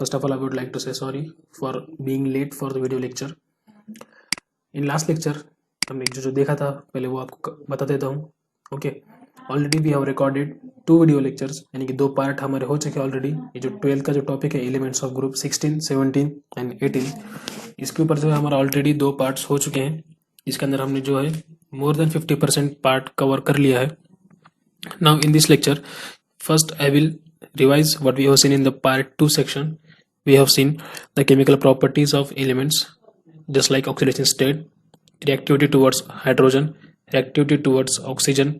First of all, I would like to say sorry for being late for the video lecture. In last lecture हमने जो देखा था पहले वो आपको बता देता हूँ. Okay, already we have recorded 2 video lectures, यानी कि 2 पार्ट हमारे हो चुके हैं ऑलरेडी. ये जो 12th का जो टॉपिक है एलिमेंट्स ऑफ ग्रुप 16, 17 एंड 18, इसके ऊपर जो है हमारा ऑलरेडी 2 पार्ट्स हो चुके हैं. इसके अंदर हमने जो है मोर देन 50% पार्ट कवर कर लिया है. Now in this lecture first I will revise what we have seen in the part 2 section. We have seen the chemical properties of elements, just like oxidation state, reactivity towards hydrogen, reactivity towards oxygen,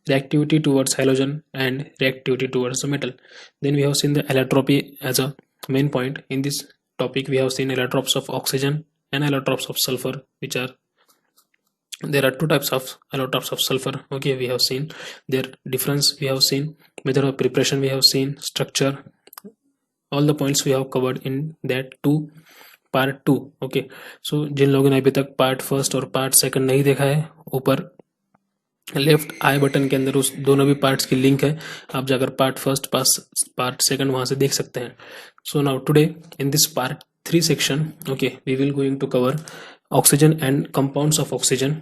reactivity towards halogen, and reactivity towards the metal. Then we have seen the allotropy as a main point. In this topic we have seen allotropes of oxygen and allotropes of sulfur, which are there are 2 types of allotropes of sulfur. Okay, we have seen their difference, we have seen method of preparation, we have seen structure, all the points we have covered in that 2 part 2. okay, so जिन लोगों ने अभी तक part first और part second नहीं देखा है, ऊपर left आई button के अंदर उस दोनों भी पार्ट्स की लिंक है, आप जाकर पार्ट फर्स्ट पार्ट सेकंड वहां से देख सकते हैं. So now today in this part 3 section, okay, we will going to cover oxygen and compounds of oxygen.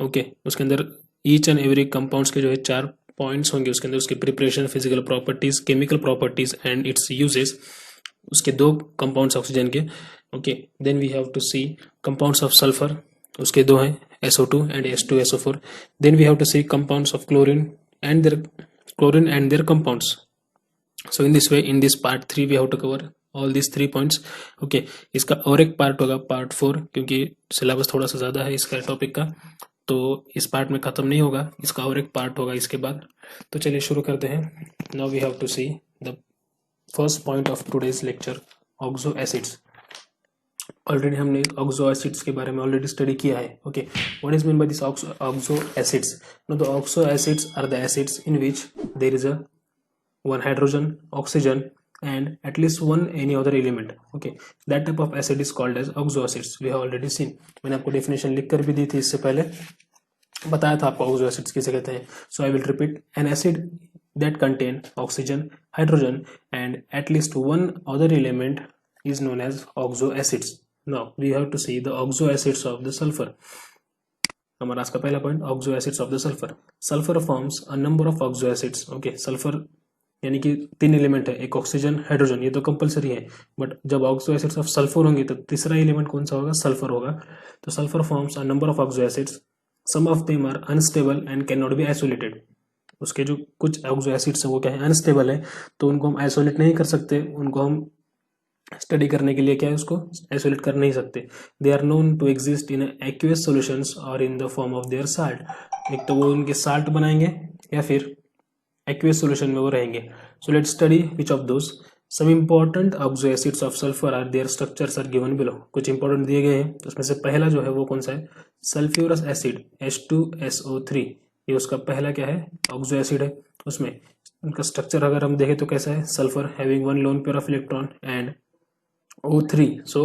Okay, उसके अंदर ईच एंड एवरी कंपाउंड्स के जो है 4 पॉइंट्स होंगे. उसके अंदर उसके preparation, physical properties, chemical properties and its uses. उसके 2 कंपाउंड्स ऑक्सीजन के. Okay, then we have to see compounds of sulphur, उसके 2 हैं, SO2 and H2SO4. Then we have to see compounds of chlorine and their compounds. So in this way in this part 3 we have to cover all this 3 points. Okay, इसका और एक part होगा part 4, क्योंकि syllabus थोड़ा सा ज्यादा है इसका टॉपिक का, तो इस पार्ट में खत्म नहीं होगा, इसका और एक पार्ट होगा इसके बाद. तो चलिए शुरू करते हैं. Now we have to see the first point of today's lecture, oxo acids. Already हमने ऑक्सो एसिड्स के बारे में ऑलरेडी स्टडी किया है. Okay, what is mean by this oxo acids? No, the oxo acids are the acids in which there is a one hydrogen, oxygen and at least one any other element. okay, that type of acid is called as oxo acids. we have already seen, मैंने आपको definition लिख कर भी दी थी, इससे पहले बताया था आपको ऑक्सो एसिड्स किसे कहते हैं. So I will repeat, an acid that contain oxygen, hydrogen and at least one other element is known as oxo acids. now we have to see the oxo acids of the sulfur. हमारा आज का पहला point, oxo acids of the sulphur. Sulphur forms a number of oxo acids. Okay, sulphur यानी कि 3 element है, एक oxygen, hydrogen, ये तो कंपलसरी है, बट जब ऑक्सो एसिड्स ऑफ सल्फर होंगे तो तीसरा एलिमेंट कौन सा होगा? सल्फर होगा. तो sulphur forms a number of oxo acids. Some of them are unstable and can not be isolated. उसके जो कुछ ऑक्सो एसिड्स है वो क्या है? अनस्टेबल है, तो उनको हम आइसोलेट नहीं कर सकते, उनको हम स्टडी करने के लिए क्या है, उसको आइसोलेट कर नहीं सकते. They are known to exist in aqueous solutions और in the form of their salt. एक तो वो उनके साल्ट बनाएंगे या फिर एक्वियस सॉल्यूशन में वो रहेंगे. So let's study which of those. Some important oxo acids of sulphur are, their structures are given below. कुछ इंपॉर्टेंट दिए गए हैं, उसमें से पहला जो है वो कौन सा है? Sulphurous acid H2SO3. ये उसका पहला क्या है? ऑक्सो एसिड है. उसमें उनका स्ट्रक्चर अगर हम देखें तो कैसा है? Sulphur having 1 lone pair of electron and O3, so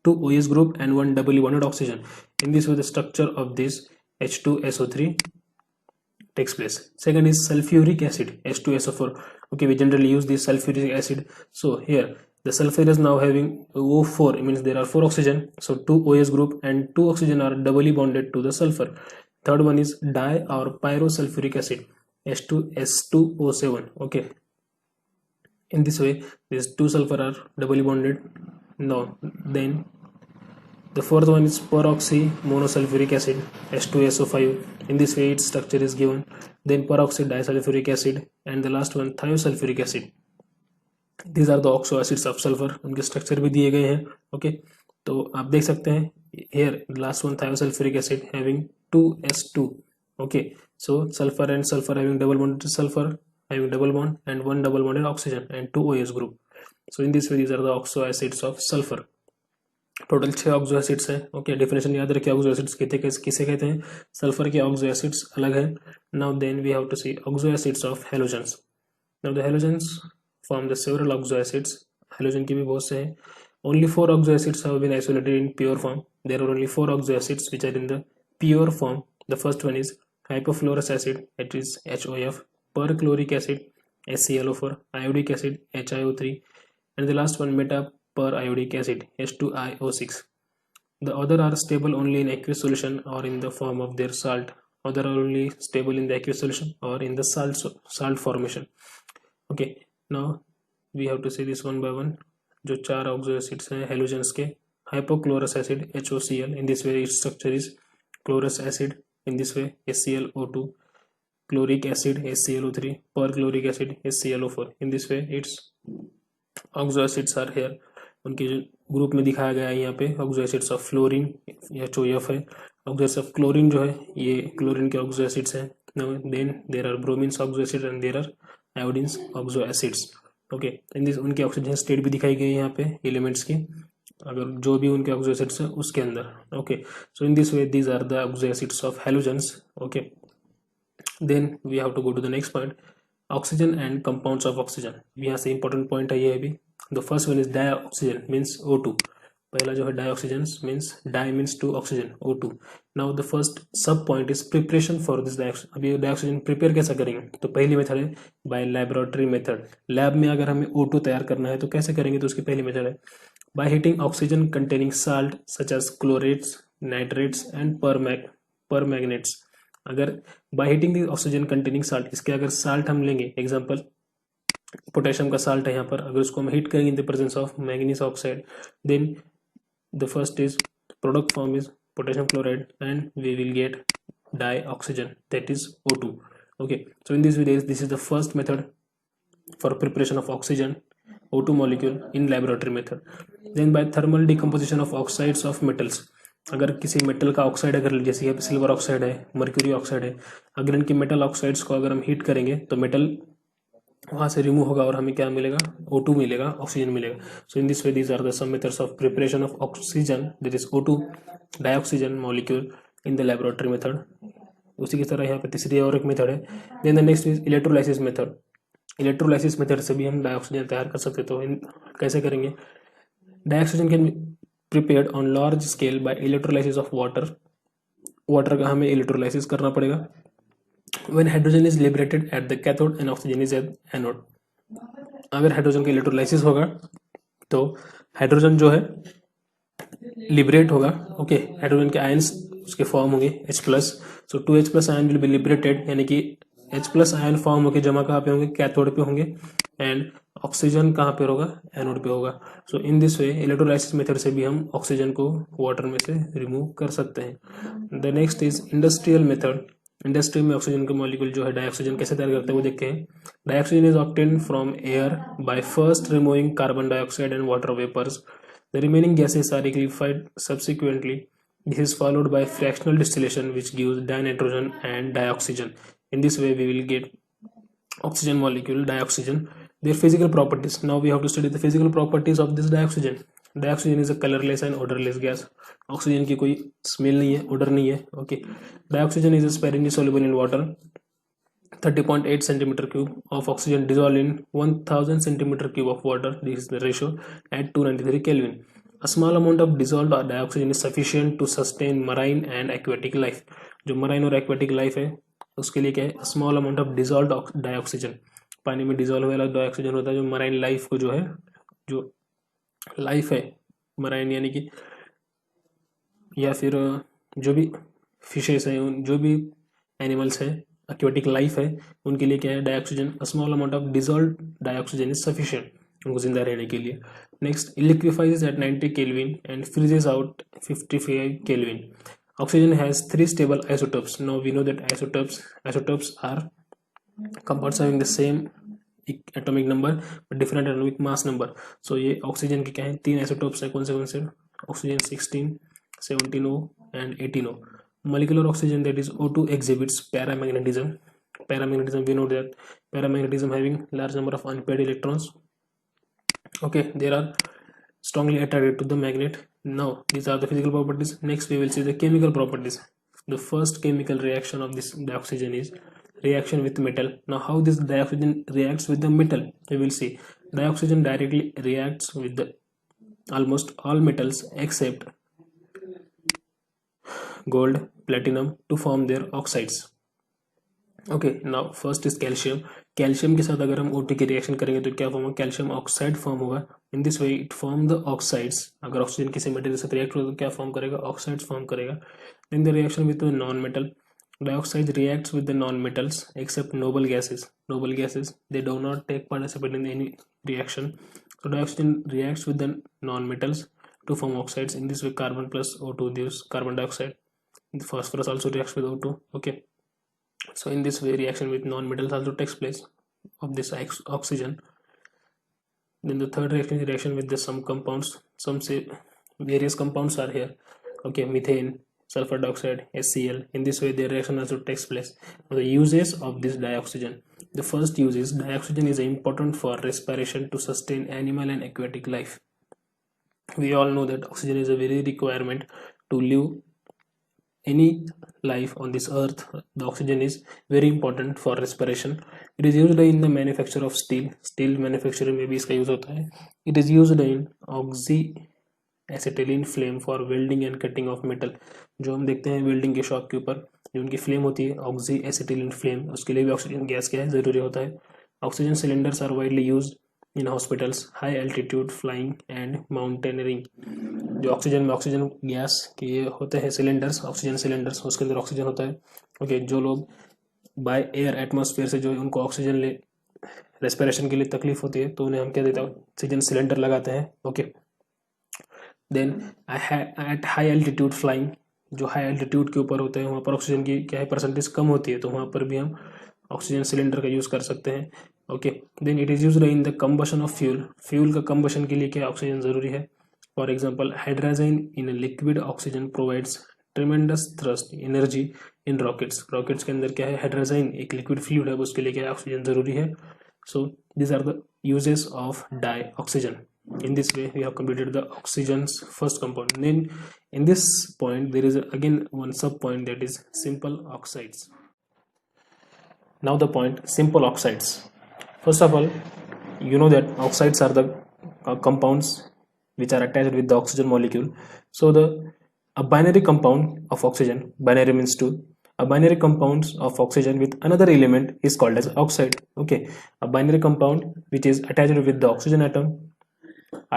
2 OH group and 1 doubly bonded oxygen. In this way the structure of this H2SO3 takes place. Second is sulfuric acid, H2SO4. okay, we generally use this sulfuric acid. So here the sulfur is now having O4, it means there are 4 oxygen, so 2 OH group and 2 oxygen are doubly bonded to the sulfur. Third one is di or pyrosulfuric acid, H2S2O7. okay, in this way these 2 sulfur are doubly bonded. now then the fourth one is peroxy monosulfuric acid, H2SO5. in this way its structure is given. then peroxy disulfuric acid and the last one thiosulfuric acid. these are the oxo acids of sulfur. उनके structure भी दिए गए हैं. Okay, तो आप देख सकते हैं here the last one thiosulfuric acid having 2S2. okay, so sulfur and sulfur having double bond to sulfur, having double bond and 1 double bonded oxygen and 2 OH group. so in this way these are the oxo acids of sulfur. Total 6 oxo acids है. Okay, definition याद रखिए, oxo acids किसे कहते हैं? Sulphur के oxo acids अलग है. Now then we have to see oxo acids of halogens. Now the halogens form the several oxo acids. Halogen के भी बहुत से हैं. Only 4 oxo acids have been isolated in pure form. There are only 4 oxo acids which are in the pure form. The first one is hypofluorous acid, it is HOF. perchloric acid, HClO4. iodic acid, HiO3. and the last one metaperoiodic acid H2IO6. The other are stable only in aqueous solution or in the form of their salt. Other are only stable in the aqueous solution or in the salt formation. Okay, now we have to see this one by one. जो चार oxo acids हैं halogens के, hypochlorous acid HOCl, in this way its structure is chlorous acid, in this way HClO2, chloric acid HClO3, perchloric acid HClO4, in this way its oxo acids are here. उनके जो group में दिखाया गया है यहाँ पे oxo acids of fluorine HOF है. Oxo acids of chlorine जो है ये क्लोरीन के ऑक्सो एसिड्स हैं. Then there are bromine's oxo acid and there are iodine's oxo acids. Okay, in this उनकी ऑक्सीजन स्टेट भी दिखाई गई है यहाँ पे एलिमेंट्स की, अगर जो भी उनके ऑक्सो एसिड्स है उसके अंदर. Okay, so in this way these are the oxo acids of halogens. Okay, then we have to go to the next point, oxygen and compounds of oxygen. यहाँ से इंपॉर्टेंट पॉइंट है ये भी. The first one is dioxygen means O2. पहला जो है dioxygen means di means two oxygen O2. Now the first sub point is preparation for this dioxygen. अभी dioxygen prepare कैसे करेंगे, तो पहली मेथड है बाय लैबोरेटरी मेथड. लैब में अगर हमें O2 तैयार करना है तो कैसे करेंगे, तो उसकी पहली मेथड है by heating oxygen containing salt such as chlorates, nitrates and permanganates. अगर by heating the oxygen containing salt, इसके अगर साल्ट हम लेंगे, एग्जांपल पोटेशियम का साल्ट है यहाँ पर, अगर उसको हम हीट करेंगे in the presence of manganese oxide, then the first is product form is potassium chloride and we will get dioxygen, that is O2. Okay, so in this video this is the first method for preparation of oxygen O2 molecule in laboratory method. Then by thermal decomposition of oxides of metals, अगर किसी metal का oxide अगर जैसे यहाँ पे silver oxide है, mercury oxide है, अगर इनकी मेटल ऑक्साइड्स को अगर हम हीट करेंगे तो मेटल वहां से रिमूव होगा और हमें क्या मिलेगा, O2 मिलेगा, ऑक्सीजन मिलेगा. So in this way these are the some methods of preparation of oxygen, that is O2 dioxygen molecule in the laboratory method. उसी की तरह यहाँ पे तीसरी और एक मेथड है. Then the next is electrolysis method. Electrolysis method से भी हम डाईऑक्सीजन तैयार कर सकते. तो कैसे करेंगे, dioxygen can prepared on large scale by electrolysis of water. Water का हमें इलेक्ट्रोलाइसिस करना पड़ेगा. When hydrogen is liberated at the cathode and oxygen is at anode. अगर हाइड्रोजन का इलेक्ट्रोलाइसिस होगा तो हाइड्रोजन जो है लिबरेट होगा. ओके, हाइड्रोजन के आयंस उसके फॉर्म होंगे H+. So 2H+ ion will be liberated, यानी कि H+ आयन फॉर्म होकर जमा कहाँ पे होंगे, कैथोड पे होंगे, एंड ऑक्सीजन कहाँ पे होगा, एनोड पे होगा. So in this way electrolysis method से भी हम ऑक्सीजन को वाटर में से रिमूव कर सकते हैं. The next is industrial method. Industry में ऑक्सीजन के मॉलिक्यूल जो है डाईऑक्सीजन कैसे तैयार करते हैं वो देखते हैं. Dioxygen is obtained from air by first removing carbon dioxide and water vapours. The remaining gases are liquefied subsequently. This is followed by fractional distillation which gives dinitrogen and dioxygen. In this way we will get oxygen molecule dioxygen. Their physical properties. Now we have to study the physical properties of this dioxygen. Dioxygen is a colourless and odourless gas. Oxygen की कोई smell नहीं है, order नहीं है. Okay, dioxygen is sparingly soluble in water. 30.8 cm³ of oxygen dissolved in 1000 cm³ of water. This is the ratio at 293 Kelvin. A small amount of dissolved dioxygen is sufficient to sustain marine and aquatic life. जो marine और aquatic life है उसके लिए क्या है, small amount of dissolved dioxygen. पानी में dissolve वाला डाइऑक्सीजन होता है जो मराइन लाइफ को जो है, जो लाइफ है मराइन यानी कि या फिर जो भी फिशेस हैं, जो भी एनिमल्स हैं, एक्वेटिक लाइफ है, उनके लिए क्या है dioxygen. Small amount of dissolve dioxygen is sufficient उनको जिंदा रहने के लिए. Next, it liquefies at 90 kelvin and freezes out 55 kelvin. Oxygen has 3 stable isotopes. Now we know that isotopes are compounds having the same atomic number but different atomic mass number. So ये oxygen के क्या है, 3 isotopes है. कौन से oxygen 16, 17O and 18O. Molecular oxygen, that is O2, exhibits paramagnetism. We know that paramagnetism having large number of unpaired electrons. Okay, there are strongly attracted to the magnet. Now these are the physical properties. Next we will see the chemical properties. The first chemical reaction of this dioxygen is reaction with metal. Now how this dioxygen reacts with the metal, we will see. Dioxygen directly reacts with the almost all metals except gold, platinum to form their oxides. Okay, now first is calcium. Calcium के साथ अगर हम O2 की reaction करेंगे तो क्या form होगा, calcium oxide form होगा। इन this way it form the oxides. अगर ऑक्सीजन किसी मटेरियल से रिएक्ट होगा तो क्या फॉर्म करेगा, ऑक्साइड्स फॉर्म करेगा। In the reaction with non metal, dioxide reacts with the non-metals except noble gases. Noble gases, they do not take participate in any reaction. So dioxide reacts with the non-metals to form oxides. In this way, carbon plus O2 gives carbon dioxide. The phosphorus also reacts with O2. Okay. So in this way, reaction with non-metals also takes place of this oxygen. Then the third reaction is reaction with the some compounds. Some say various compounds are here. Okay, methane, sulfur dioxide, HCl. In this way, their reaction also takes place. Now, the uses of this dioxygen. The first use is dioxygen is important for respiration to sustain animal and aquatic life. We all know that oxygen is a very requirement to live any life on this earth. The oxygen is very important for respiration. It is used in the manufacture of steel. Steel manufacturing में भी इसका use होता है. It is used in acetylene flame for welding and cutting of metal. जो हम देखते हैं welding के शॉप के ऊपर जो उनकी फ्लेम होती है ऑक्सी एसिटिलीन फ्लेम, उसके लिए भी ऑक्सीजन गैस क्या है, जरूरी होता है. Oxygen cylinders are widely used in hospitals, high altitude flying and mountaineering. जो ऑक्सीजन में ऑक्सीजन गैस के होते हैं सिलेंडर्स, ऑक्सीजन सिलेंडर्स, उसके अंदर ऑक्सीजन होता है. ओके, जो लोग बाय एयर एटमॉस्फेयर से जो उनको ऑक्सीजन ले रेस्पिरेशन के लिए तकलीफ होती है तो उन्हें हम क्या देते हैं, ऑक्सीजन सिलेंडर लगाते हैं. Okay, then at high altitude flying, जो हाई एल्टीट्यूड के ऊपर होते हैं वहाँ पर ऑक्सीजन की क्या है परसेंटेज कम होती है, तो वहाँ पर भी हम ऑक्सीजन सिलेंडर का यूज़ कर सकते हैं. Okay, then it is used in the combustion of fuel. Fuel का कंबशन के लिए क्या ऑक्सीजन ज़रूरी है. For example, hydrogen in liquid oxygen provides tremendous thrust energy in rockets. Rockets के अंदर क्या है, हाइड्रोजन एक लिक्विड फ्लूइड है, उसके लिए क्या है ऑक्सीजन ज़रूरी है. सो these are the uses of dioxygen. In this way we have completed the oxygen's first compound. Then in this point there is again one sub point, that is simple oxides. Now the point simple oxides. First of all, you know that oxides are the compounds which are attached with the oxygen molecule. So a binary compound of oxygen, binary means two, a binary compound of oxygen with another element is called as oxide. Okay, a binary compound which is attached with the oxygen atom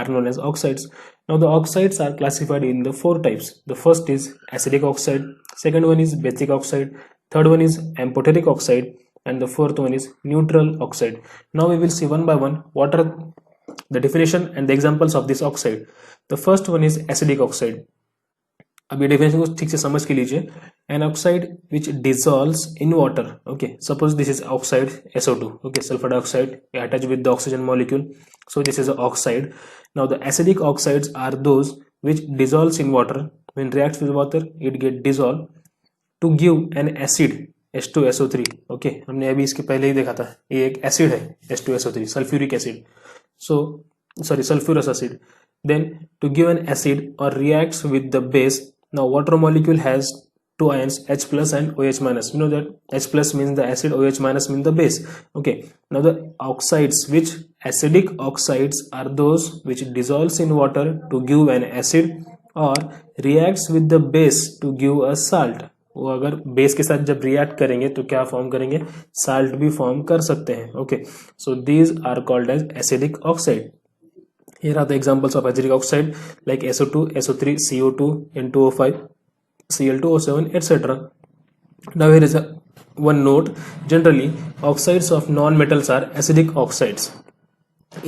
are known as oxides. Now the oxides are classified in the four types. The first is acidic oxide, second one is basic oxide, third one is amphoteric oxide, and the fourth one is neutral oxide. Now we will see one by one what are the definition and the examples of this oxide. The first one is acidic oxide. अब ये definition को ठीक से समझ के लीजिए. An oxide which dissolves in water. Okay, suppose this is oxide SO2. Okay, sulphur dioxide attach with the oxygen molecule, so this is oxide. Now the acidic oxides are those which dissolves in water. When reacts with water it get dissolve to give an acid H2SO3. Okay, हमने अभी इसके पहले ही देखा था, ये एक acid है H2SO3, sulphuric acid. So sorry, sulfurous acid. Then to give an acid or reacts with the base. Now water molecule has two ions, H plus and OH minus. You know that H plus means the acid, OH minus means the base. Okay, now the oxides, which acidic oxides are those which dissolves in water to give an acid or reacts with the base to give a salt. वो अगर base के साथ जब react करेंगे तो क्या form करेंगे, salt भी फॉर्म कर सकते हैं. Okay, so these are called as acidic oxide. Here are the examples of acidic oxide like SO2, SO3, CO2, N2O5, Cl2O7, etc. Now here is one note. Generally, oxides of non-metals are acidic oxides.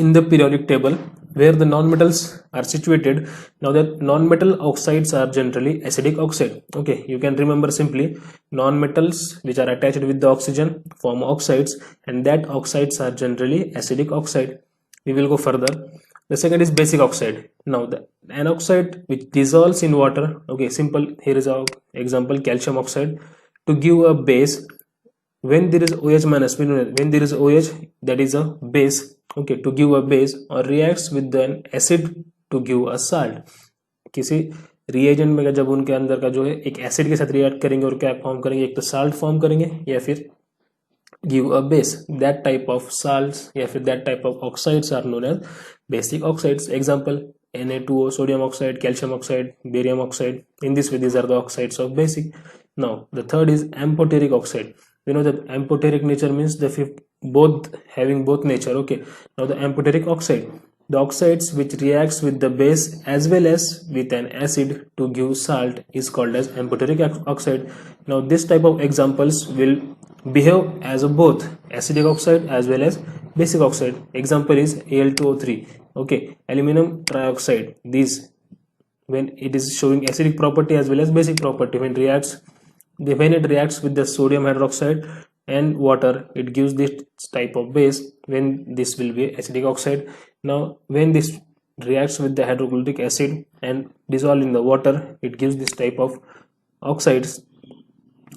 In the periodic table where the non-metals are situated, now the non-metal oxides are generally acidic oxide. Okay, you can remember simply non-metals which are attached with the oxygen form oxides, and that oxides are generally acidic oxide. We will go further. The second is basic oxide. Now an oxide which dissolves in water. Okay, simple. Here is our example, calcium oxide. To give a base, when there is OH minus, when there is OH, that is a base. Okay, to give a base or reacts with an acid to give a salt. किसी reagent में जब उनके अंदर का जो है एक acid के साथ रिएक्ट करेंगे और क्या फॉर्म करेंगे, एक तो साल्ट फॉर्म करेंगे या फिर give a base. That type of salts या फिर that type of oxides are known as basic oxides. Example, Na2O, sodium oxide, calcium oxide, barium oxide. In this way, these are the oxides of basic. Now the third is amphoteric oxide. You know that amphoteric nature means the both having both nature. Okay, now the amphoteric oxide, the oxides which reacts with the base as well as with an acid to give salt is called as amphoteric oxide. Now this type of examples will behave as a both acidic oxide as well as basic oxide. Example is Al2O3. Okay, aluminum trioxide. These, when it is showing acidic property as well as basic property, when it reacts with the sodium hydroxide and water, it gives this type of base, when this will be acidic oxide. Now when this reacts with the hydrochloric acid and dissolve in the water, it gives this type of oxides.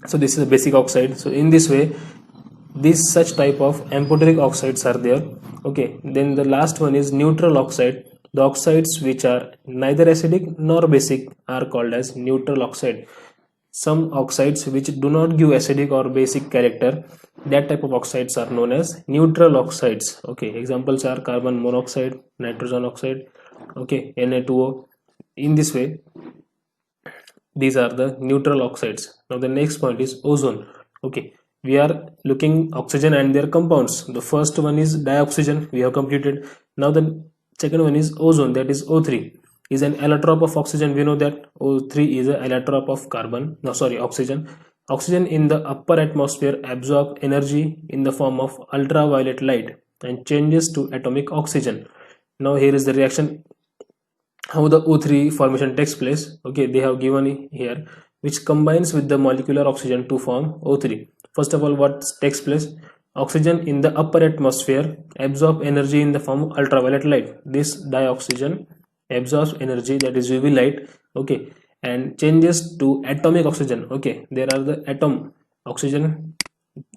So this is a basic oxide. So in this way, these such type of amphoteric oxides are there. Okay, then the last one is neutral oxide. The oxides which are neither acidic nor basic are called as neutral oxide. Some oxides which do not give acidic or basic character, that type of oxides are known as neutral oxides. Okay, examples are carbon monoxide, nitrogen oxide, okay, Na2O. In this way, these are the neutral oxides. Now the next point is ozone. Okay, we are looking oxygen and their compounds. The first one is dioxygen, we have completed. Now the second one is ozone, that is O3, is an allotrope of oxygen. We know that O3 is an allotrope of oxygen. Oxygen in the upper atmosphere absorbs energy in the form of ultraviolet light and changes to atomic oxygen. Now here is the reaction, how the O3 formation takes place. Okay, they have given here, which combines with the molecular oxygen to form O3. First of all, what takes place? Oxygen in the upper atmosphere absorb energy in the form of ultraviolet light. This dioxygen absorbs energy, that is UV light, okay, and changes to atomic oxygen. Okay, there are the atom oxygen,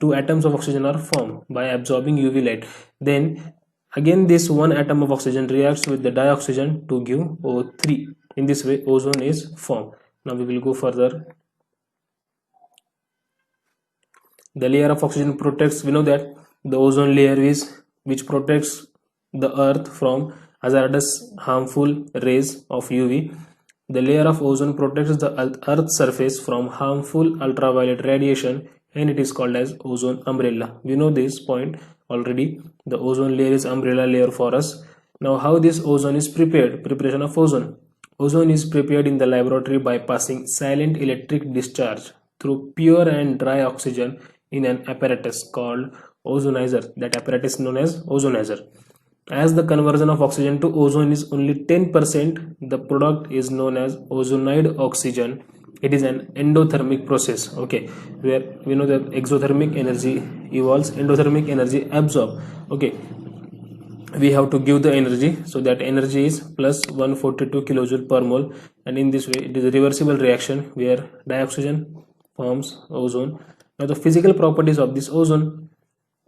two atoms of oxygen are formed by absorbing UV light. Then again this one atom of oxygen reacts with the dioxygen to give O3. In this way ozone is formed. Now we will go further. The layer of oxygen protects, we know that the ozone layer is which protects the earth from hazardous harmful rays of UV. The layer of ozone protects the earth's surface from harmful ultraviolet radiation, and it is called as ozone umbrella. We know this point already. The ozone layer is umbrella layer for us. Now how this ozone is prepared? Preparation of ozone. Ozone is prepared in the laboratory by passing silent electric discharge through pure and dry oxygen in an apparatus called ozonizer. That apparatus is known as ozonizer. As the conversion of oxygen to ozone is only 10%, the product is known as ozonide oxygen. It is an endothermic process, okay, where we know that exothermic energy evolves, endothermic energy absorb. Okay, we have to give the energy, so that energy is plus 142 kilojoule per mole, and in this way it is a reversible reaction where dioxygen forms ozone. Now the physical properties of this ozone.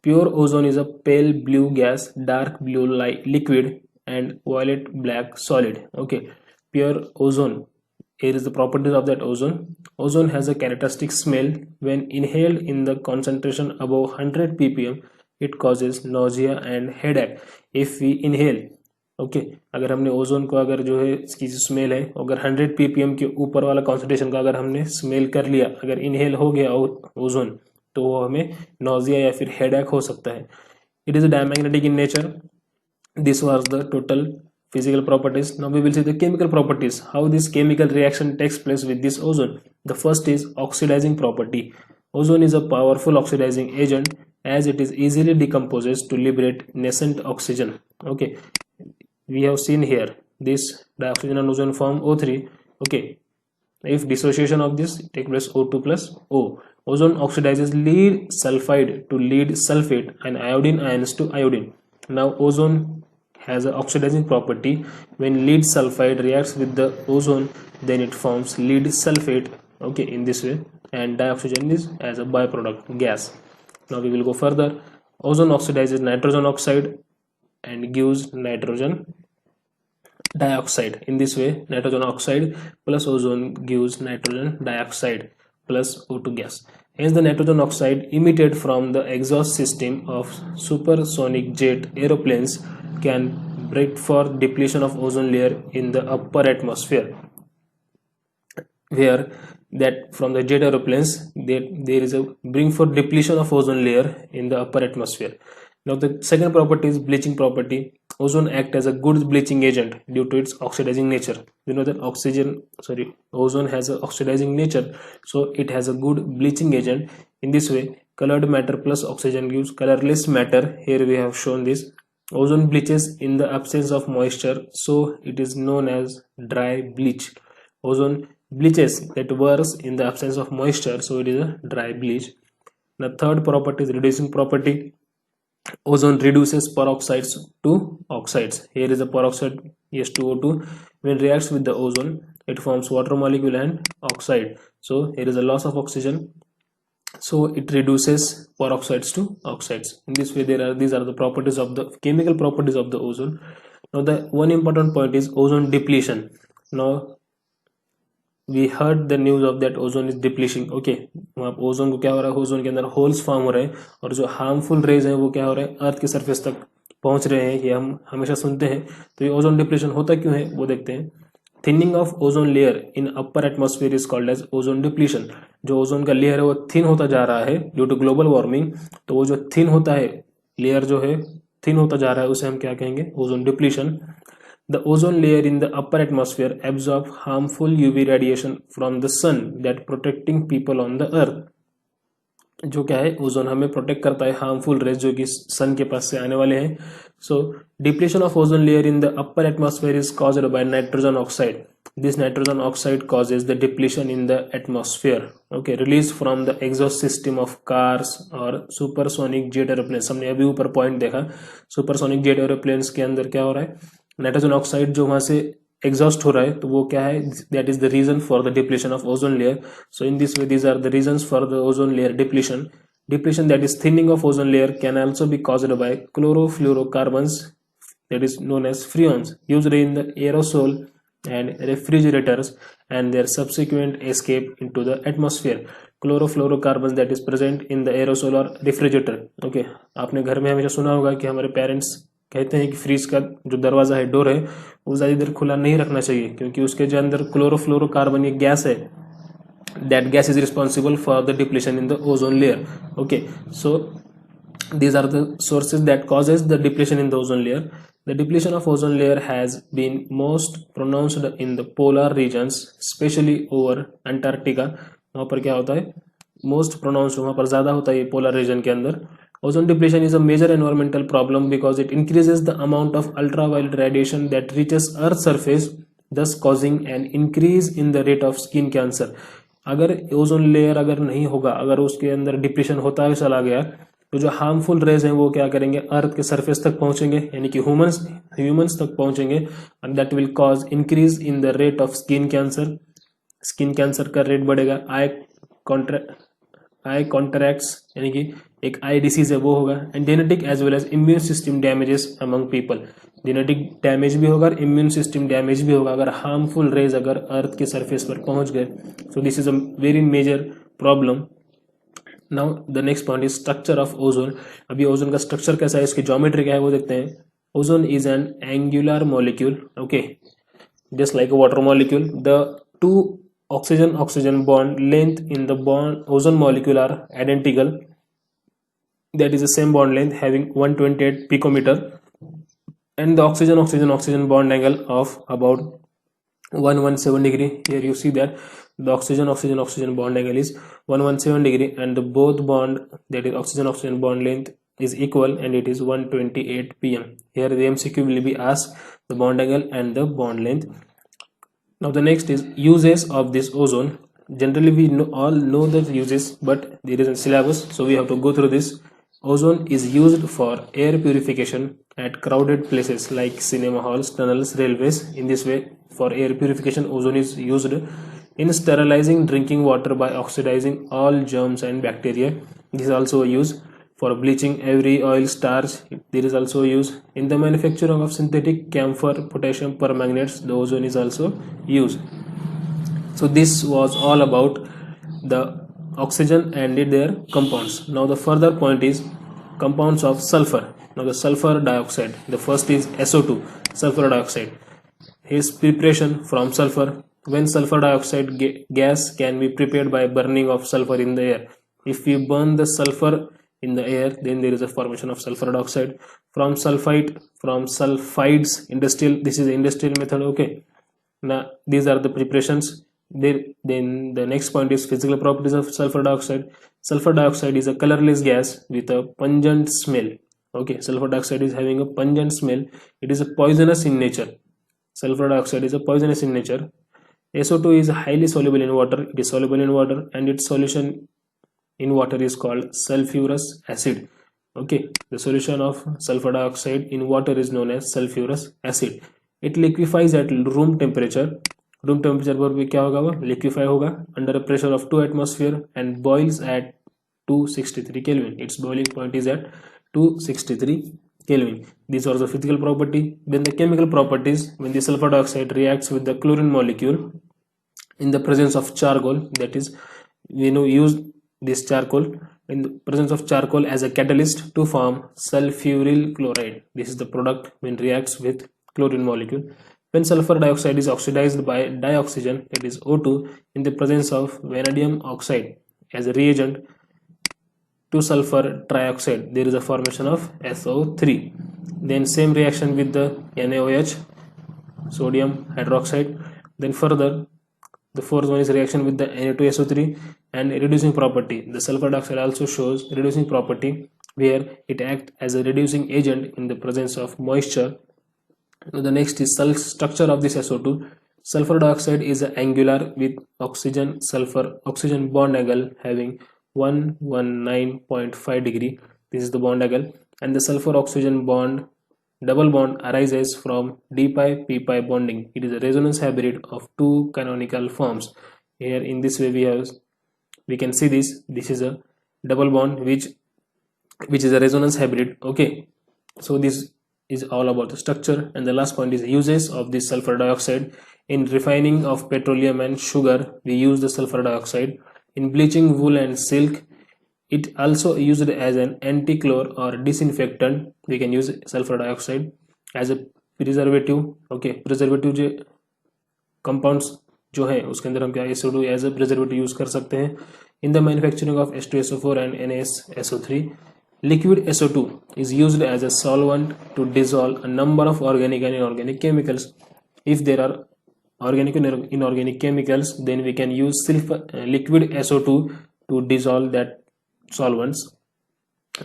Pure ozone is a pale blue gas, dark blue light liquid, and violet black solid. Okay, pure ozone. Here is the properties of that ozone. Ozone has a characteristic smell. When inhaled in the concentration above 100 ppm, it causes nausea and headache. If we inhale, okay, अगर हमने ozone को अगर जो है इसकी जो smell है, अगर 100 ppm के ऊपर वाला कॉन्सेंट्रेशन का अगर हमने स्मेल कर लिया, अगर इनहेल हो गया ओजोन, तो वो हमें नॉजिया या फिर हेडेक हो सकता है. It is diamagnetic in nature. This was the total physical properties. Now we will see the chemical properties, how this chemical reaction takes place with this ozone. The first is oxidizing property. Ozone is a powerful oxidizing agent as it is easily decomposes to liberate nascent oxygen. Okay, we have seen here this dioxygen and ozone form O3. Okay, if dissociation of this take place, O2 plus O. Ozone oxidizes lead sulfide to lead sulfate and iodine ions to iodine. Now ozone has an oxidizing property. When lead sulfide reacts with the ozone, then it forms lead sulfate, okay, in this way, and dioxygen is as a byproduct gas. Now we will go further. Ozone oxidizes nitrogen oxide and gives nitrogen dioxide. In this way, nitrogen oxide plus ozone gives nitrogen dioxide plus O2 gas. Hence the nitrogen oxide emitted from the exhaust system of supersonic jet aeroplanes can break for depletion of ozone layer in the upper atmosphere, where that from the jet aeroplanes there is a bring for depletion of ozone layer in the upper atmosphere. Now the second property is bleaching property. Ozone act as a good bleaching agent due to its oxidizing nature. You know that ozone has an oxidizing nature, so it has a good bleaching agent. In this way, colored matter plus oxygen gives colorless matter. Here we have shown this. Ozone bleaches in the absence of moisture, so it is known as dry bleach. Ozone bleaches, that works in the absence of moisture, so it is a dry bleach. The third property is reducing property. Ozone reduces peroxides to oxides. Here is a peroxide H2O2. When reacts with the ozone, it forms water molecule and oxide. So here is a loss of oxygen, so it reduces peroxides to oxides. In this way, these are the properties of the chemical properties of the ozone. Now the one important point is ozone depletion. Now we heard the news of that ozone is depleting. Okay, ozone को क्या हो रहा है, ozone के अंदर holes form हो रहे हैं और जो हार्मफुल रेज है वो क्या हो रहे हैं, अर्थ के सरफेस तक पहुंच रहे हैं, ये हम हमेशा सुनते हैं. तो ये ओजोन डिप्लीशन होता क्यों है वो देखते हैं. Thinning of ozone layer in upper atmosphere is called as ozone depletion. जो ओजोन का लेयर है वो थिन होता जा रहा है ड्यू टू ग्लोबल वार्मिंग. तो वो जो थिन होता है, लेयर जो है थिन होता जा रहा है, उसे हम क्या कहेंगे, ozone depletion. The ozone layer in the upper atmosphere absorbs harmful UV radiation from the sun that protecting people on the earth. जो क्या है, ओजोन हमें प्रोटेक्ट करता है हार्मफुल रेज जो कि सन के पास से आने वाले हैं. So depletion of ozone layer in the upper atmosphere is caused by nitrogen oxide. This nitrogen oxide causes the depletion in the atmosphere. Okay, released from the exhaust system of cars or supersonic jet airplanes. हमने अभी ऊपर point देखा, supersonic jet aeroplanes के अंदर क्या हो रहा है, नाइट्रोजन ऑक्साइड जो वहां से एग्जॉस्ट हो रहा है, तो वो क्या है, that is the reason for the depletion of ozone layer. So in this way these are the reasons for the ozone layer depletion. Depletion, that is thinning of ozone layer, can also be caused by chlorofluorocarbons, that is known as freons, used in the aerosol and refrigerators and their subsequent escape into the atmosphere. Chlorofluorocarbons that is present in the aerosol or refrigerator. Okay, आपने घर में हमेशा सुना होगा कि हमारे parents कहते हैं कि फ्रिज का जो दरवाजा है, डोर है, वो ज़्यादा देर खुला नहीं रखना चाहिए क्योंकि उसके जो अंदर क्लोरोफ्लोरोकार्बन, ये गैस है, that gas is responsible for the depletion in the ozone layer. Okay, so these are the sources that causes the depletion in the ozone layer. The depletion of ozone layer has been most pronounced in the polar regions, especially over Antarctica. वहाँ पर क्या होता है, most pronounced, वहाँ पर ज़्यादा होता है ये polar region के अंदर. Ozone depletion is a major environmental problem because it increases the amount of ultraviolet radiation that reaches Earth's surface, thus causing an increase in the rate of skin cancer. अगर ozone layer अगर नहीं होगा, अगर उसके अंदर depletion होता है चला गया, तो जो हार्मफुल रेज हैं वो क्या करेंगे, अर्थ के सरफेस तक पहुंचेंगे, यानी कि ह्यूमंस तक पहुंचेंगे, and that will cause increase in the rate of skin cancer. Skin cancer का रेट बढ़ेगा. आई कॉन्ट्रैक्ट्स, यानी कि एक आई डिसीज है वो होगा. And genetic as well as immune system damages among people. Genetic damage भी होगा और इम्यून सिस्टम डैमेज भी होगा अगर हार्मफुल रेज अगर अर्थ के सरफेस पर पहुंच गए. So this is a very major problem. Now the next point is structure of ozone. अभी ओजोन का स्ट्रक्चर कैसा है, इसकी ज्योमेट्री क्या है वो देखते हैं. Ozone is an angular molecule. Okay, just like a water molecule. The two oxygen bond length in the ozone molecule are identical, that is the same bond length having 128 picometer, and the oxygen bond angle of about 117 degree. Here you see that the oxygen bond angle is 117 degree, and the both bond, that is oxygen bond length, is equal, and it is 128 pm. Here the MCQ will be asked the bond angle and the bond length. Now the next is uses of this ozone. Generally we all know the uses, but there is a syllabus, so we have to go through this. Ozone is used for air purification at crowded places like cinema halls, tunnels, railways. In this way, for air purification, ozone is used in sterilizing drinking water by oxidizing all germs and bacteria. This is also used for bleaching every oil starch. There is also used in the manufacturing of synthetic camphor potassium permanganates. The ozone is also used. So this was all about the oxygen and their compounds. Now the further point is compounds of sulfur. Now the sulfur dioxide, the first is SO2, sulfur dioxide. His preparation from sulfur. When sulfur dioxide gas can be prepared by burning of sulfur in the air. If we burn the sulfur in the air, then there is a formation of sulfur dioxide. From sulfides, industrial, this is the industrial method. Okay, now these are the preparations. Then the next point is physical properties of sulfur dioxide. Sulfur dioxide is a colorless gas with a pungent smell. Okay, sulfur dioxide is having a pungent smell. It is a poisonous in nature. Sulfur dioxide is a poisonous in nature. SO2 is highly soluble in water. It is soluble in water, and its solution in water is called sulfurous acid. Okay, the solution of sulfur dioxide in water is known as sulfurous acid. It liquefies at room temperature. Room temperature पर भी क्या होगा, वो liquefy होगा under a pressure of 2 atmosphere and boils at 263 Kelvin. Its boiling point is at 263 Kelvin. These are the physical property. Then the chemical properties, when the sulfur dioxide reacts with the chlorine molecule in the presence of charcoal, that is, we know use this charcoal in the presence of charcoal as a catalyst to form sulfuryl chloride. This is the product when reacts with chlorine molecule. When sulfur dioxide is oxidized by dioxygen, that is O2, in the presence of vanadium oxide as a reagent to sulfur trioxide, there is a formation of SO3. Then same reaction with the NaOH, sodium hydroxide. Then further, the fourth one is reaction with the Na2SO3 and reducing property. The sulfur dioxide also shows reducing property where it acts as a reducing agent in the presence of moisture. The next is structure of this SO2. Sulfur dioxide is angular with oxygen sulfur oxygen bond angle having 119.5 degree. This is the bond angle, and the sulfur oxygen bond double bond arises from d pi p pi bonding. It is a resonance hybrid of two canonical forms. Here in this way we can see this is a double bond which is a resonance hybrid. Okay, so this is all about the structure. And the last point is uses of this sulfur dioxide. In refining of petroleum and sugar, we use the sulfur dioxide. In bleaching wool and silk, it also used as an anti-chlor or disinfectant. We can use sulfur dioxide as a preservative. Okay, preservative जो compounds जो है उसके अंदर हम क्या SO2 as a preservative use कर सकते हैं. In the manufacturing of H2SO4 and NaSO3, liquid SO2 is used as a solvent to dissolve a number of organic and inorganic chemicals. If there are organic and inorganic chemicals, then we can use liquid SO2 to dissolve that solvents.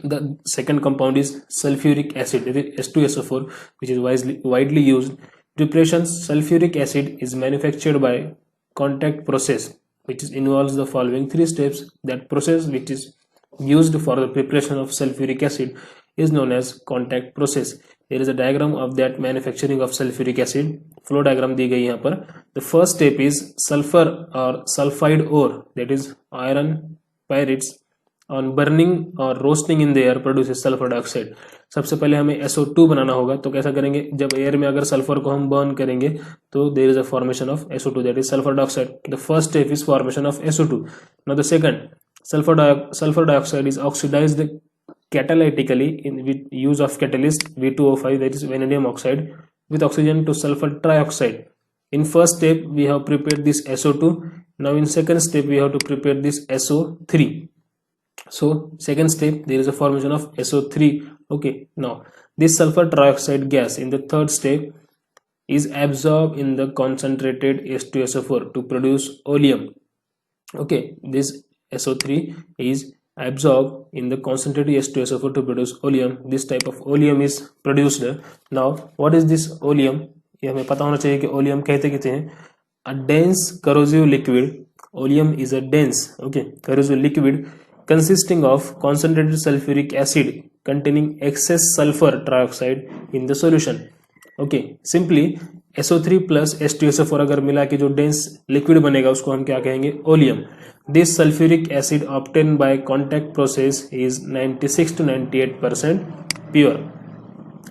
The second compound is sulfuric acid, H2SO4, which is widely used. Preparations: sulfuric acid is manufactured by contact process, which involves the following three steps. That process which is used for the preparation of sulfuric acid is known as contact process. There is a diagram of that manufacturing of sulfuric acid. Flow diagram दी गई यहाँ पर. The first step is sulfur or sulfide ore, that is iron pyrites, on burning or roasting in the air produces sulfur dioxide. सबसे पहले हमें SO2 बनाना होगा. तो कैसा करेंगे, जब एयर में अगर सल्फर को हम बर्न करेंगे तो there is a formation of SO2, that is sulfur dioxide. The first step is formation of SO2. Now the second, sulfur dioxide is oxidized catalytically with use of catalyst V2O5, that is vanadium oxide, with oxygen to sulfur trioxide. In first step we have prepared this SO2. Now in second step we have to prepare this SO3. So second step there is a formation of SO3. Okay, now this sulfur trioxide gas in the third step is absorbed in the concentrated H2SO4 to produce oleum. Okay, this SO3 is absorbed in the concentrated H2SO4 to produce oleum. This type of oleum is produced. Now what is this oleum? ये हमें पता होना चाहिए कि oleum कहते हैं. A dense corrosive liquid. Oleum is a dense, corrosive liquid consisting of concentrated sulfuric acid containing excess sulfur trioxide in the solution. Okay, simply SO3 plus H2SO4 अगर मिला के जो dense liquid बनेगा उसको हम क्या कहेंगे, oleum. This sulfuric acid obtained by contact process is 96 to 98% pure.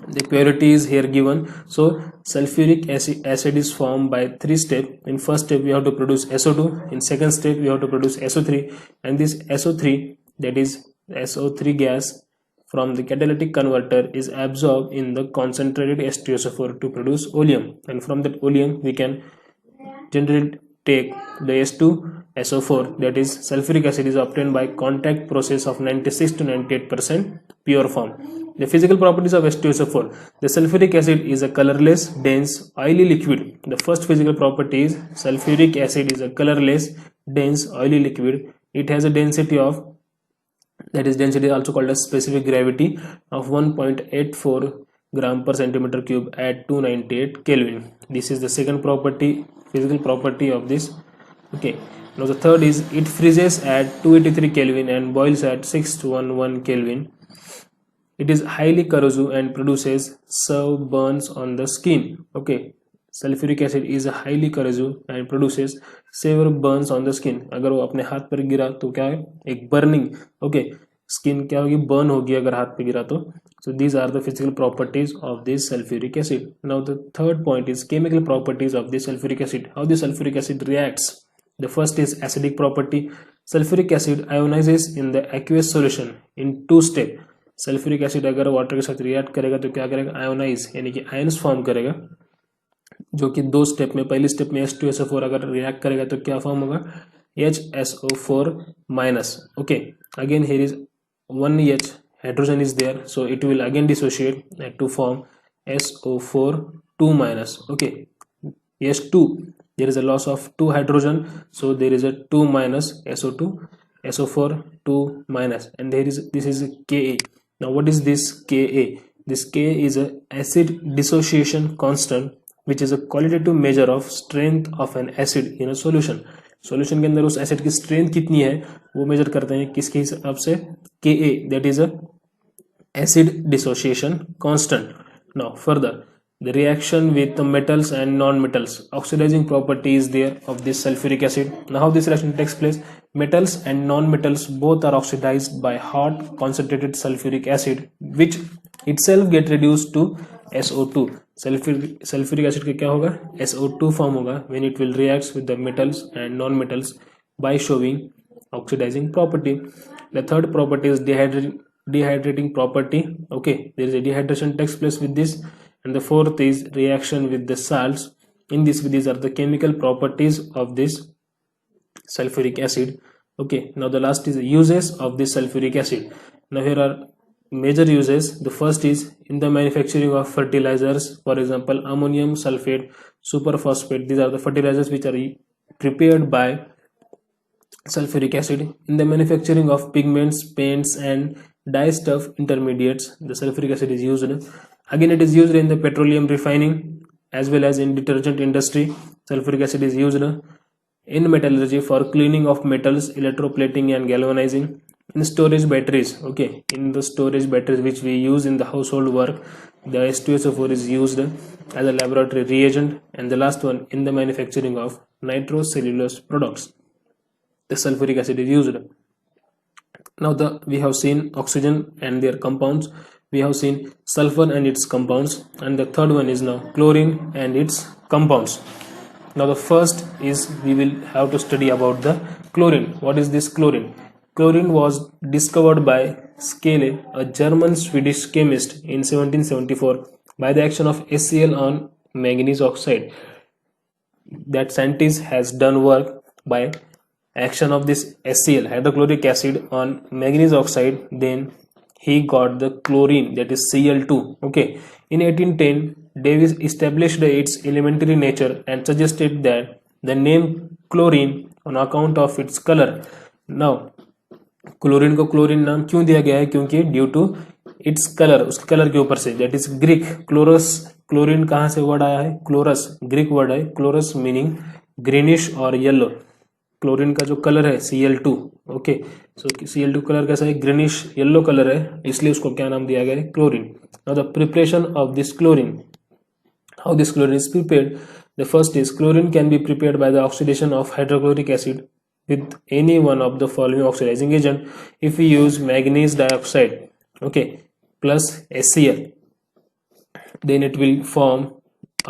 The purity is here given. So sulfuric acid is formed by three steps. In first step we have to produce SO2. In second step we have to produce SO3, and this SO3, that is SO3 gas from the catalytic converter, is absorbed in the concentrated H2SO4 to produce oleum, and from that oleum we can generally take the S2 SO4, that is sulfuric acid, is obtained by contact process of 96 to 98% pure form. The physical properties of H2SO4. The sulfuric acid is a colorless, dense, oily liquid. The first physical property is sulfuric acid is a colorless, dense, oily liquid. It has a density of, that is density also called as specific gravity, of 1.84 gram per centimeter cube at 298 Kelvin. This is the second property, physical property of this. Okay. Now the third is it freezes at 283 Kelvin and boils at 611 Kelvin. It is highly corrosive and produces severe burns on the skin. Okay, sulfuric acid is highly corrosive and produces severe burns on the skin. अगर वो अपने हाथ पर गिरा तो क्या है, एक burning. Okay, skin क्या होगी, burn होगी अगर हाथ पे गिरा तो. So these are the physical properties of this sulfuric acid. Now the third point is chemical properties of this sulfuric acid. How the sulfuric acid reacts. The first is acidic property. Sulfuric acid ionizes in the aqueous solution in two steps. Sulphuric acid अगर water के साथ react करेगा तो क्या करेगा, ionise यानी कि ions form करेगा, जो कि दो स्टेप में, पहली स्टेप में H2SO4 अगर रिएक्ट करेगा तो क्या फॉर्म होगा, HSO4 minus. Okay, again here is 1H hydrogen is there, so it will again dissociate to form SO4 2 minus. Okay, H2, there is a loss of 2 hydrogen, so there is a 2 minus SO2, SO4 2 minus, and there is, this is Ka. Now what is this Ka? This Ka is a acid dissociation constant, which is a qualitative measure of strength of an acid in a solution. Solution के अंदर उस acid की strength कितनी है वो major करते हैं किसके हिसाब से, Ka, that is a acid dissociation constant. Now further, the reaction with the metals and non-metals, oxidizing property is there of this sulfuric acid. Now how this reaction takes place, metals and non-metals both are oxidized by hot concentrated sulfuric acid, which itself get reduced to SO2. sulfuric acid का क्या होगा, SO2 form होगा when it will reacts with the metals and non-metals by showing oxidizing property. The third property is dehydrating property. Okay, there is a dehydration takes place with this. And the fourth is reaction with the salts. In this, these are the chemical properties of this sulfuric acid. Okay, now the last is the uses of this sulfuric acid. Now here are major uses. The first is in the manufacturing of fertilizers, for example ammonium sulfate, superphosphate. These are the fertilizers which are prepared by sulfuric acid. In the manufacturing of pigments, paints and dye stuff intermediates, the sulfuric acid is used. Again, it is used in the petroleum refining as well as in detergent industry. Sulfuric acid is used in metallurgy for cleaning of metals, electroplating and galvanizing. In storage batteries, okay, in the storage batteries which we use in the household work, the H2SO4 is used as a laboratory reagent. And the last one, in the manufacturing of nitrocellulose products, the sulfuric acid is used. Now we have seen oxygen and their compounds, we have seen sulfur and its compounds, and the third one is now chlorine and its compounds. Now the first is we will have to study about the chlorine. What is this chlorine? Chlorine was discovered by Skele, a German Swedish chemist, in 1774 by the action of HCl on manganese oxide. That scientist has done work by action of this HCl, hydrochloric acid, on manganese oxide. Then he got the chlorine, that is Cl2. Okay, in 1810 Davis established its elementary nature and suggested that the name chlorine on account of its color. Now chlorine को chlorine नाम क्यों दिया गया है, क्योंकि due to its colour, उसके colour के ऊपर से, that is Greek chlorous. Chlorine कहां से वर्ड आया है, क्लोरस ग्रीक वर्ड है, क्लोरस मीनिंग ग्रीनिश और येलो. क्लोरीन का जो कलर है Cl2. ओके, सो Cl2 कलर कैसा है, ग्रीनिश येलो कलर है, इसलिए उसको क्या नाम दिया गया है, chlorine. Now the preparation of this chlorine, how this chlorine is prepared. The first is chlorine can be prepared by the oxidation of hydrochloric acid with any one of the following oxidizing agent. If we use manganese dioxide, okay, plus HCl, then it will form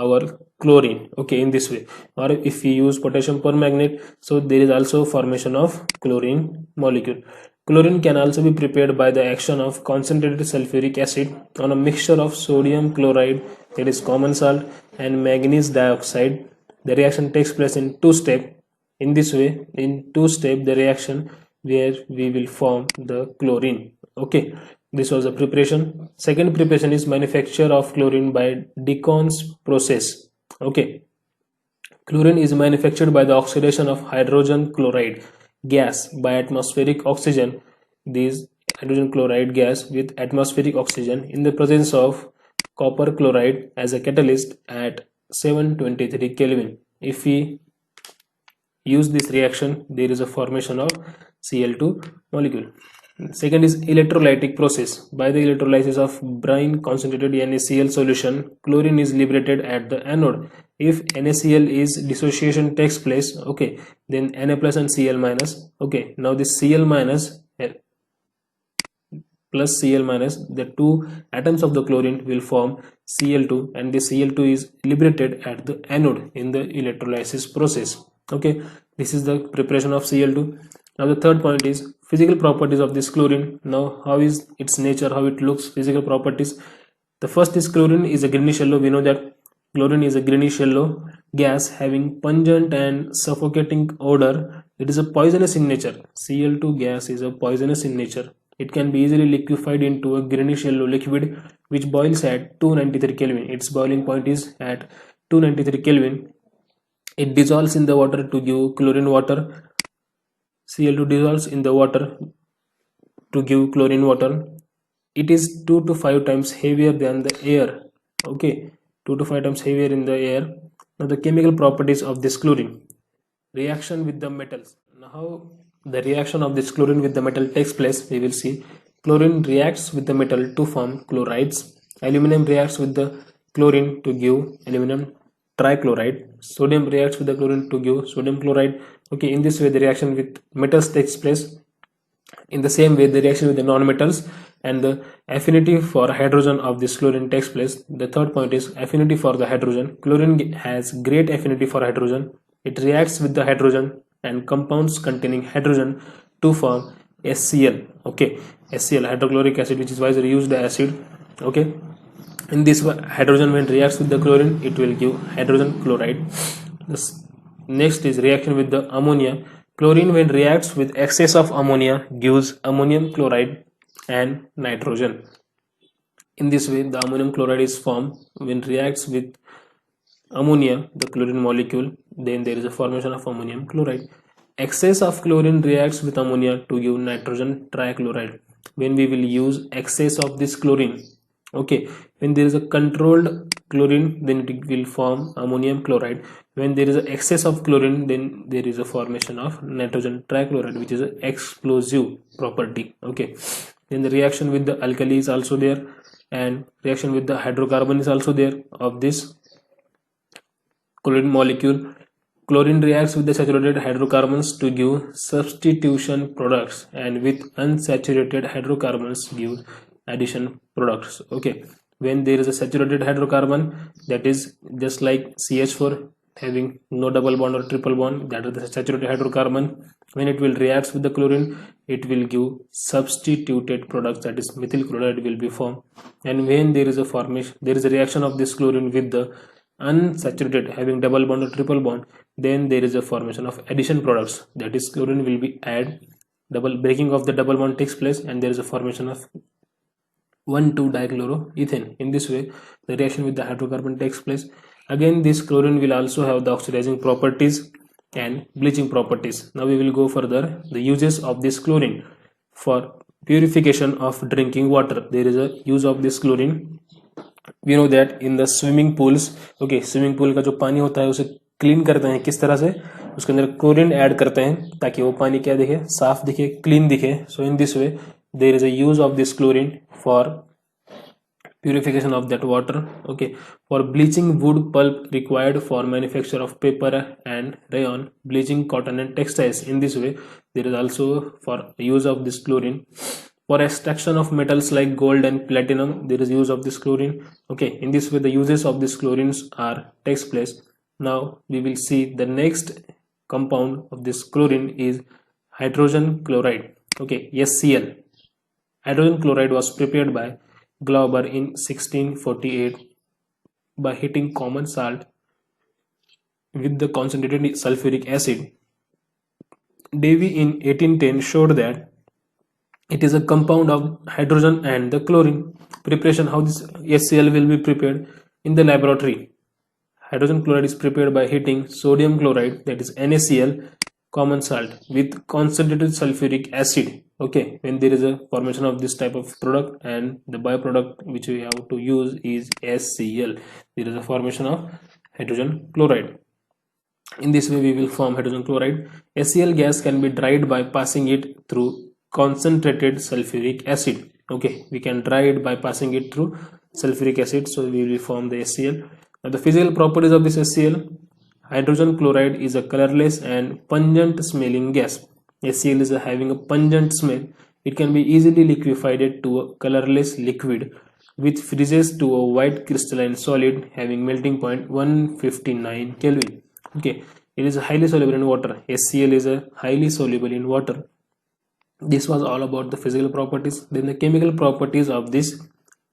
our chlorine, okay, in this way. Or if we use potassium permanganate, so there is also formation of chlorine molecule. Chlorine can also be prepared by the action of concentrated sulfuric acid on a mixture of sodium chloride, that is common salt, and manganese dioxide. The reaction takes place in two steps. In this way, in two step the reaction where we will form the chlorine. Okay, this was a preparation. Second preparation is manufacture of chlorine by Deacon's process. Okay, chlorine is manufactured by the oxidation of hydrogen chloride gas by atmospheric oxygen. This hydrogen chloride gas with atmospheric oxygen in the presence of copper chloride as a catalyst at 723 Kelvin. If we use this reaction, there is a formation of Cl2 molecule. Second is electrolytic process. By the electrolysis of brine concentrated NaCl solution, chlorine is liberated at the anode. If NaCl is dissociation takes place, okay, then Na plus and Cl minus. Okay, now this Cl minus plus Cl minus, the two atoms of the chlorine will form Cl2, and this Cl2 is liberated at the anode in the electrolysis process. Okay, this is the preparation of Cl2. Now the third point is physical properties of this chlorine. Now how is its nature, how it looks, physical properties. The first is chlorine is a greenish yellow. We know that chlorine is a greenish yellow gas having pungent and suffocating odor. It is a poisonous in nature. Cl2 gas is a poisonous in nature. It can be easily liquefied into a greenish yellow liquid which boils at 293 Kelvin. Its boiling point is at 293 Kelvin. It dissolves in the water to give chlorine water. Cl2 dissolves in the water to give chlorine water. It is 2 to 5 times heavier than the air. Okay, 2 to 5 times heavier in the air. Now the chemical properties of this chlorine. Reaction with the metals. Now how the reaction of this chlorine with the metal takes place, we will see. Chlorine reacts with the metal to form chlorides. Aluminum reacts with the chlorine to give aluminum trichloride. Sodium reacts with the chlorine to give sodium chloride. Okay, in this way the reaction with metals takes place. In the same way the reaction with the non-metals and the affinity for hydrogen of this chlorine takes place. The third point is affinity for the hydrogen. Chlorine has great affinity for hydrogen. It reacts with the hydrogen and compounds containing hydrogen to form HCl. Okay, HCl, hydrochloric acid, which is why they use the acid. Okay, in this way hydrogen when reacts with the chlorine, it will give hydrogen chloride. This next is reaction with the ammonia. Chlorine when reacts with excess of ammonia gives ammonium chloride and nitrogen. In this way the ammonium chloride is formed when reacts with ammonia, the chlorine molecule, then there is a formation of ammonium chloride. Excess of chlorine reacts with ammonia to give nitrogen trichloride. When we will use excess of this chlorine, okay, when there is a controlled chlorine, then it will form ammonium chloride. When there is an excess of chlorine, then there is a formation of nitrogen trichloride, which is an explosive property. Okay, then the reaction with the alkali is also there, and reaction with the hydrocarbon is also there of this chlorine molecule. Chlorine reacts with the saturated hydrocarbons to give substitution products, and with unsaturated hydrocarbons give addition products. Okay, when there is a saturated hydrocarbon, that is just like CH4 having no double bond or triple bond, that is the saturated hydrocarbon. When it will reacts with the chlorine, it will give substituted products, that is methyl chloride will be formed. And when there is a formation, there is a reaction of this chlorine with the unsaturated having double bond or triple bond, then there is a formation of addition products, that is chlorine will be add, double breaking of the double bond takes place, and there is a formation of 1,2-dichloroethane. In this way the reaction with the hydrocarbon takes place. Again this chlorine will also have the oxidizing properties and bleaching properties. Now we will go further, the uses of this chlorine. For purification of drinking water, there is a use of this chlorine. We know that in the swimming pools, okay, swimming pool का जो पानी होता है उसे clean करते हैं किस तरह से, उसके अंदर क्लोरीन ऐड करते हैं ताकि वो पानी क्या दिखे, साफ दिखे, क्लीन दिखे. So in this way there is a use of this chlorine for purification of that water. Okay, for bleaching wood pulp required for manufacture of paper and rayon, bleaching cotton and textiles. In this way there is also for use of this chlorine. For extraction of metals like gold and platinum, there is use of this chlorine. Okay, in this way the uses of this chlorines are takes place. Now we will see the next compound of this chlorine is hydrogen chloride. Okay, HCl. Hydrogen chloride was prepared by Glauber in 1648 by heating common salt with the concentrated sulfuric acid. Davy in 1810 showed that it is a compound of hydrogen and the chlorine. Preparation, how this HCl will be prepared in the laboratory. Hydrogen chloride is prepared by heating sodium chloride, that is NaCl, common salt, with concentrated sulfuric acid. Okay, when there is a formation of this type of product, and the byproduct which we have to use is HCl, there is a formation of hydrogen chloride. In this way we will form hydrogen chloride. HCl gas can be dried by passing it through concentrated sulfuric acid. Okay, we can dry it by passing it through sulfuric acid, so we will form the HCl. Now the physical properties of this HCl: hydrogen chloride is a colorless and pungent smelling gas. HCl is having a pungent smell. It can be easily liquefied to a colorless liquid which freezes to a white crystalline solid having melting point 159 Kelvin. Okay, it is highly soluble in water. HCl is a highly soluble in water. This was all about the physical properties. Then the chemical properties of this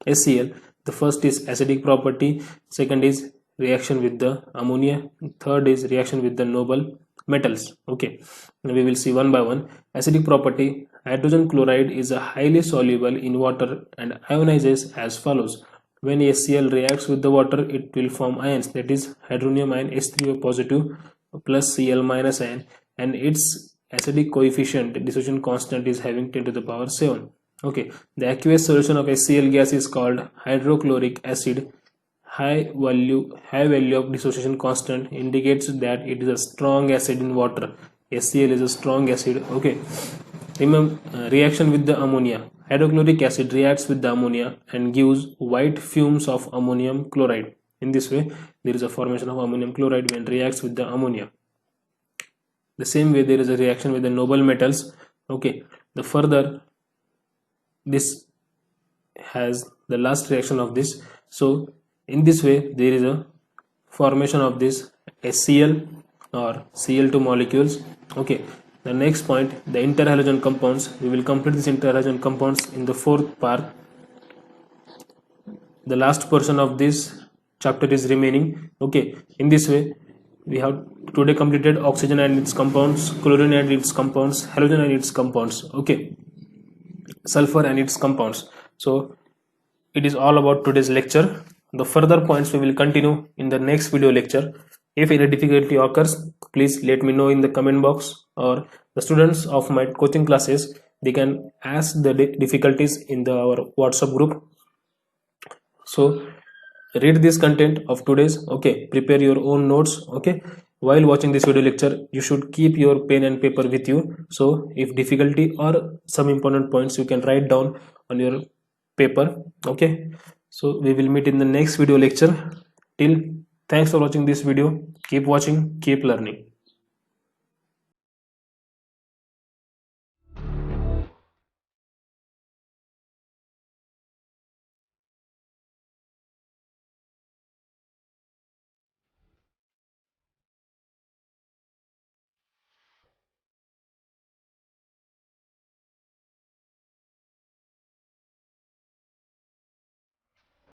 HCl. The first is acidic property, second is reaction with the ammonia, third is reaction with the noble metals. Okay, we will see one by one. Acidic property: hydrogen chloride is a highly soluble in water and ionizes as follows. When HCl reacts with the water, it will form ions, that is hydronium ion H3O positive plus Cl minus ion, and its acidic coefficient, dissociation constant, is having 10 to the power 7. Okay, the aqueous solution of HCl gas is called hydrochloric acid. High value of dissociation constant indicates that it is a strong acid in water. HCl is a strong acid. Okay, remember reaction with the ammonia. Hydrochloric acid reacts with the ammonia and gives white fumes of ammonium chloride. In this way, there is a formation of ammonium chloride when reacts with the ammonia. The same way, there is a reaction with the noble metals. Okay, the further this has the last reaction of this. So in this way, there is a formation of this HCl or Cl2 molecules. Okay, the next point, the interhalogen compounds. We will complete this interhalogen compounds in the fourth part. The last portion of this chapter is remaining. Okay, in this way we have today completed oxygen and its compounds, chlorine and its compounds, halogen and its compounds. Okay, sulfur and its compounds. So it is all about today's lecture. The further points we will continue in the next video lecture. If any difficulty occurs, please let me know in the comment box, or the students of my coaching classes, they can ask the difficulties in our WhatsApp group. So read this content of today's. Okay, prepare your own notes. Okay, while watching this video lecture, you should keep your pen and paper with you. So if difficulty or some important points, you can write down on your paper. Okay, so we will meet in the next video lecture. Till, thanks for watching this video. Keep watching, keep learning.